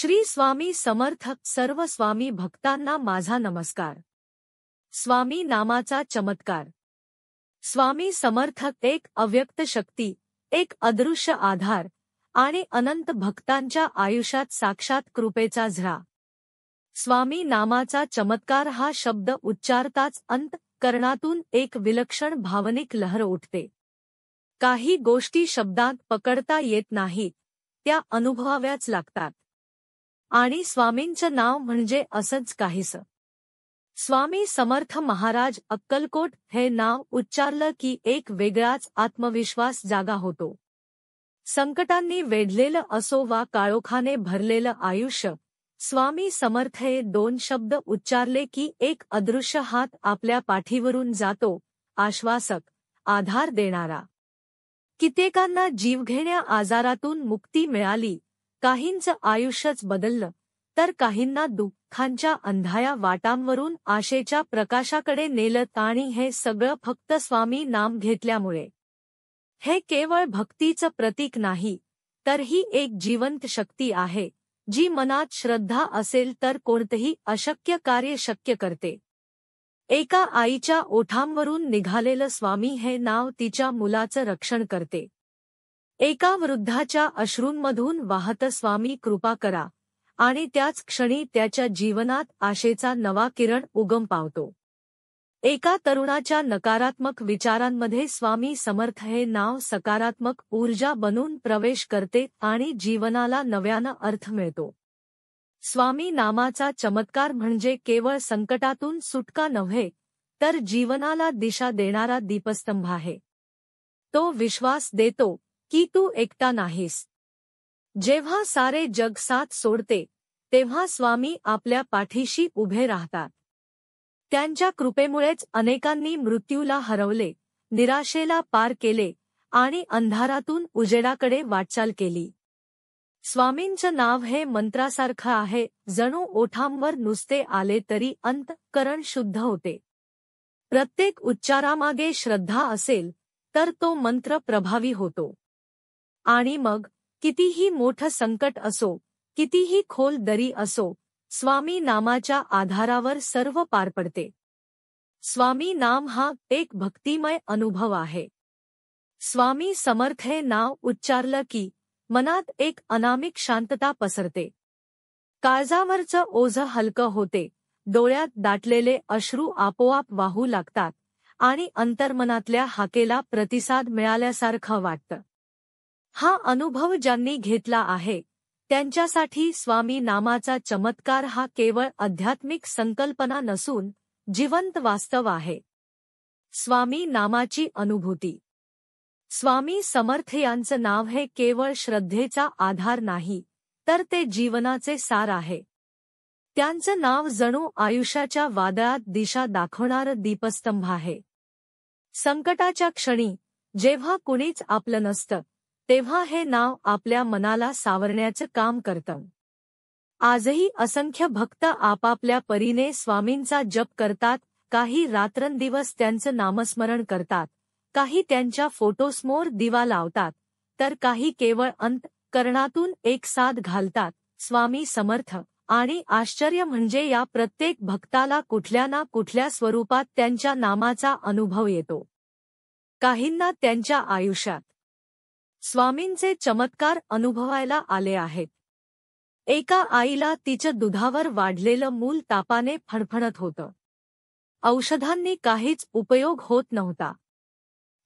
श्री स्वामी समर्थ सर्व स्वामी भक्तांना माझा नमस्कार। स्वामी नामाचा चमत्कार। स्वामी समर्थ एक अव्यक्त शक्ती, एक अदृश्य आधार आणि अनंत भक्तांच्या आयुष्यात साक्षात कृपेचा झरा। स्वामी नामाचा चमत्कार हा शब्द उच्चारताच अंतःकरणातून एक विलक्षण भावनिक लहर उठते। काही गोष्टी शब्दांत पकडता येत नाहीत, त्या अनुभवाव्याच लागतात। आणि स्वामींचं नाव म्हणजे असंच काहीसं। स्वामी समर्थ महाराज अक्कलकोट हे नाव उच्चारलं की एक वेगळाच आत्मविश्वास जागा होतो। संकटांनी वेढलेलं असो वा काळोखाने भरलेलं आयुष्य, स्वामी समर्थ हे दोन शब्द उच्चारले की एक अदृश्य हात आपल्या पाठीवरून जातो, आश्वासक, आधार देणारा। कित्येकांना जीवघेण्या आजारातून मुक्ती मिळाली, काहींचं आयुष्यच बदललं, तर काहींना दुःखांच्या अंधाया वाटांवरून आशेच्या प्रकाशाकडे नेलं, आणि हे सगळं फक्त स्वामी नाम घेतल्यामुळे। हे केवळ भक्तीचं प्रतीक नाही, तर ही एक जिवंत शक्ती आहे, जी मनात श्रद्धा असेल तर कोणतंही अशक्य कार्य शक्य करते। एका आईच्या ओठांवरून निघालेलं स्वामी हे नाव तिच्या मुलाचं रक्षण करते। एका वृद्धाच्या अश्रूंमधून वाहतं स्वामी कृपा करा, आणि त्याच क्षणी त्याच्या जीवनात आशेचा नवा किरण उगम पावतो। एका तरुणाच्या नकारात्मक विचारांमध्ये स्वामी समर्थ हे नाव सकारात्मक ऊर्जा बनून प्रवेश करते आणि जीवनाला नव्यानं अर्थ मिळतो। स्वामी नामाचा चमत्कार म्हणजे केवळ संकटातून सुटका नव्हे, तर जीवनाला दिशा देणारा दीपस्तंभ आहे। तो विश्वास देतो की तू एकटा नाहीस। जेव्हा सारे जग साथ सोडते, तेव्हा स्वामी आपल्या पाठीशी उभे राहतात। त्यांच्या कृपेमुळेच अनेकांनी मृत्यूला हरवले, निराशेला पार केले आणि अंधारातून उजेडाकडे वाटचाल केली। स्वामींचं नाव हे मंत्रासारखं आहे, जणू ओठांवर नुसते आले तरी अंतःकरण शुद्ध होते। प्रत्येक उच्चारामागे श्रद्धा असेल तर तो मंत्र प्रभावी होतो। आणि मग कितीही मोठं संकट असो, कितीही खोल दरी असो, स्वामी नामाच्या आधारावर सर्व पार पडते। स्वामी नाम हा एक भक्तिमय अनुभव आहे। स्वामी समर्थ हे नाव उच्चारलं की मनात एक अनामिक शांतता पसरते। काळजावरचं ओझं हलकं होते, डोळ्यात दाटलेले अश्रू आपोआप वाहू लागतात, आणि अंतर्मनातल्या हाकेला प्रतिसाद मिळाल्यासारखं वाटतं। हा अनुभव ज्यांनी घेतला आहे, त्यांच्यासाठी स्वामी नामाचा चमत्कार हा केवळ आध्यात्मिक संकल्पना नसून जिवंत वास्तव आहे। स्वामी नामाची अनुभूती। स्वामी समर्थ यांचं नाव हे केवळ श्रद्धेचा आधार नाही, तर ते जीवनाचे सार आहे। त्यांचं नाव जणू आयुष्याच्या वादळात दिशा दाखवणारं दीपस्तंभ आहे। संकटाच्या क्षणी, जेव्हा कुणीच आपलं नसतं, तेव्हा हे नाव आपल्या मनाला सावरण्याचं काम करतं। आजही असंख्य भक्त आपापल्या परीने स्वामींचा जप करतात, काही रात्रंदिवस त्यांचं नामस्मरण करतात, काही त्यांच्या फोटोसमोर दिवा लावतात, तर काही केवळ अंतःकरणातून एक साद घालतात। स्वामी समर्थ। आणि आश्चर्य म्हणजे या प्रत्येक भक्ताला कुठल्या ना कुठल्या स्वरूपात त्यांच्या नामाचा अनुभव येतो। काहींना त्यांच्या आयुष्यात स्वामींचे चमत्कार अनुभवायला आले आहेत। एका आईला तिच्या दुधावर वाढलेलं मूल तापाने फणफणत होतं। औषधांनी काहीच उपयोग होत नव्हता।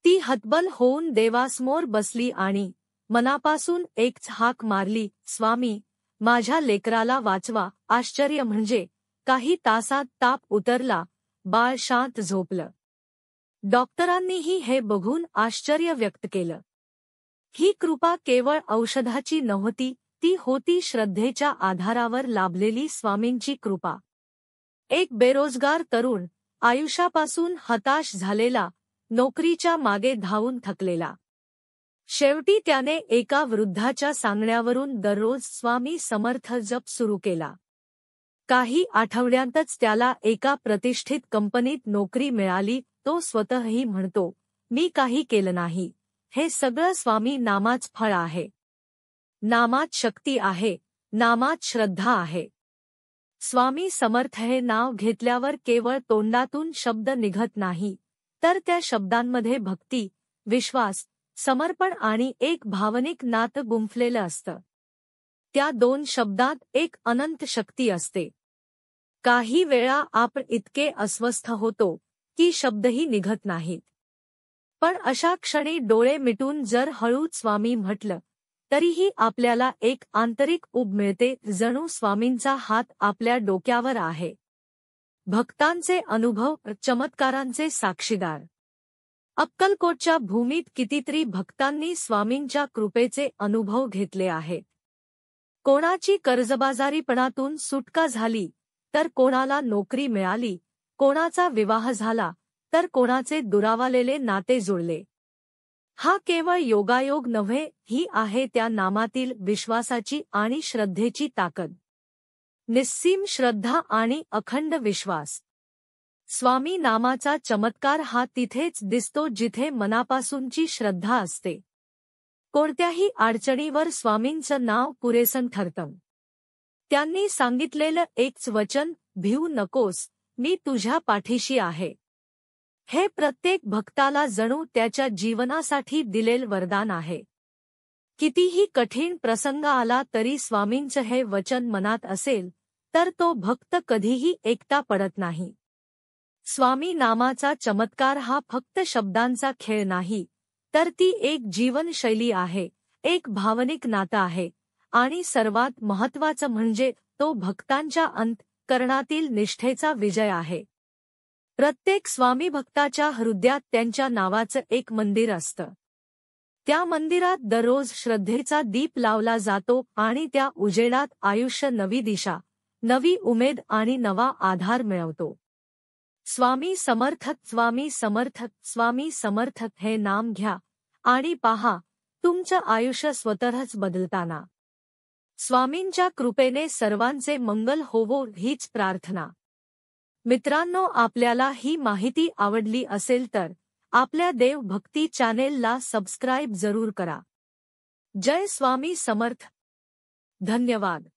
ती हतबल होऊन देवासमोर बसली आणि मनापासून एकच हाक मारली, स्वामी, माझ्या लेकराला वाचवा। आश्चर्य म्हणजे काही तासात ताप उतरला, बाळ शांत झोपलं। डॉक्टरांनीही हे बघून आश्चर्य व्यक्त केलं। ही कृपा केवळ औषधाची नव्हती, ती होती श्रद्धेच्या आधारावर लाभलेली स्वामींची कृपा। एक बेरोजगार तरुण, आयुष्यापासून हताश झालेला, नोकरीच्या मागे धावून थकलेला, शेवटी त्याने एका वृद्धाच्या सांगण्यावरून दररोज स्वामी समर्थ जप सुरू केला। काही आठवड्यांतच त्याला एका प्रतिष्ठित कंपनीत नोकरी मिळाली। तो स्वतःही म्हणतो, मी काही केलं नाही, हे सगळं स्वामी नामाच फळ आहे। नामात शक्ती आहे, नामात श्रद्धा आहे. स्वामी समर्थ हे नाव घेतल्यावर केवळ तोंडातून शब्द निघत नाही, तर त्या शब्दांमध्ये भक्ती, विश्वास, समर्पण आणि एक भावनिक नातं गुंफलेलं असतं. त्या दोन शब्दात एक अनंत शक्ती असते. काही वेळा आपण इतके अस्वस्थ होतो की शब्दही निघत नाहीत. पण अशा क्षणी डोळे मिटून जर हळूच स्वामी म्हटलं, तरीही आपल्याला एक आंतरिक ऊब मिळते, जणू स्वामींचा हात आपल्या डोक्यावर आहे. भक्तांचे अनुभव, चमत्कारांचे साक्षीदार. अक्कलकोटच्या भूमीत कितीतरी भक्तांनी स्वामींच्या कृपेचे अनुभव घेतले आहेत. कोणाची कर्जबाजारीपणातून सुटका झाली, तर कोणाला नोकरी मिळाली, कोणाचा विवाह झाला, तर कोणाचे दुरावलेले नाते जुळले. हा केवळ योगायोग नव्हे, ही आहे त्या नामातील विश्वासाची आणि श्रद्धेची ताकद. निस्सीम श्रद्धा आणि अखंड विश्वास. स्वामी नामाचा चमत्कार हा तिथेच दिसतो जिथे मनापासूनची श्रद्धा असते. कोणत्याही अडचणीवर स्वामींचं नाव पुरेसं ठरतं. त्यांनी सांगितलेलं एकच वचन, भिवू नकोस, मी तुझ्या पाठीशी आहे. हे प्रत्येक भक्ताला जणू त्याच्या जीवनासाठी दिलेलं वरदान आहे. कितीही कठीण प्रसंग आला तरी स्वामींचं हे वचन मनात असेल, तर तो भक्त कधीही एकटा पडत नाही. स्वामी नामाचा चमत्कार हा फक्त शब्दांचा खेळ नाही, तर ती एक जीवनशैली आहे, एक भावनिक नातं आहे, आणि सर्वात महत्त्वाचं म्हणजे तो भक्तांच्या अंतःकरणातील निष्ठेचा विजय आहे. प्रत्येक स्वामी भक्ताच्या हृदयात त्यांच्या नावाचं एक मंदिर असतं. त्या मंदिरात दररोज श्रद्धेचा दीप लावला जातो आणि त्या उजेडात आयुष्य नवी दिशा, नवी उमेद आणि नवा आधार मिळवतो. स्वामी समर्थक, स्वामी समर्थक, स्वामी समर्थक हे नाम घ्या आणि पहा तुमचं आयुष्य स्वतःच बदलताना. स्वामींच्या कृपेने सर्वांचे मंगल होवो हीच प्रार्थना. मित्रांनो, आपल्याला ही माहिती आवडली असेल तर आपल्या देव भक्ती चॅनेलला सबस्क्राईब जरूर करा. जय स्वामी समर्थ. धन्यवाद.